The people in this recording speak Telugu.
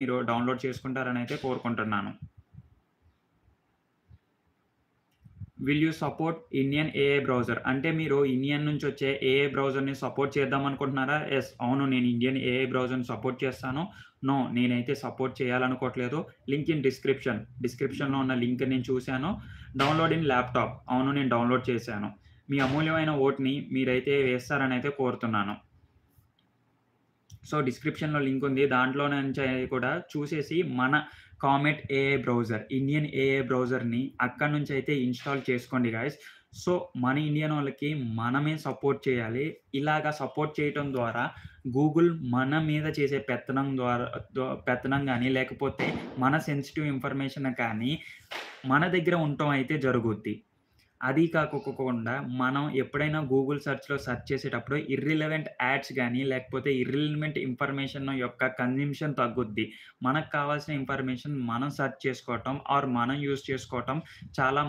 మీరు డౌన్‌లోడ్ చేసుకుంటారనైతే కోరుకుంటున్నాను. Will you support Indian AI browser? అంటే మీరు ఇండియన్ నుంచొచ్చే ఏఐ బ్రౌజర్‌ని సపోర్ట్ చేద్దామనుకుంటున్నారా? యెస్. అవును. నేను ఇండియన్ ఏఐ బ్రౌజర్‌ని సపోర్ట్ చేస్తాను. నో. నేనైతే సపోర్ట్ చేయాలనుకోవట్లేదు. Link in description. డిస్క్రిప్షన్‌లో ఉన్న లింక్ నేను చూసాను. Download in laptop. అవును. నేను డౌన్‌లోడ్ చేశాను. మీ అమూల్యమైన ఓట్‌ని మీరైతే వేస్తారనైతే కోరుతున్నాను. సో, డిస్క్రిప్షన్‌లో లింక్ ఉంది. దాంట్లో నుంచి కూడా చూసేసి మన Comet AI browser, Indian AI బ్రౌజర్‌ని అక్కడి నుంచయితే ఇన్‌స్టాల్ చేసుకోండి గైస్. సో, మన ఇండియనోళ్ళకి మనమే సపోర్ట్ చేయాలి. ఇలాగ సపోర్ట్ చేయటం ద్వారా గూగుల్ మన మీద చేసే పెత్తనం ద్వారా పెత్తనం గాని, లేకపోతే మన సెన్సిటివ్ ఇన్ఫర్మేషన్ కానీ మన దగ్గర ఉండటం అయితే జరుగుద్ది. అది కాకోకుండా మనం ఎప్పుడైనా గూగుల్ సెర్చ్‌లో సెర్చ్ చేసేటప్పుడు ఇర్రిలవెంట్ యాడ్స్ గాని, లేకపోతే ఇర్రిలవెంట్ ఇన్ఫర్మేషన్ యొక్క కన్జంప్షన్ తగ్గుద్ది. మనకు కావాల్సిన ఇన్ఫర్మేషన్ మనం సెర్చ్ చేసుకోవటం ఆర్ మనం యూజ్ చేసుకోవటం చాలా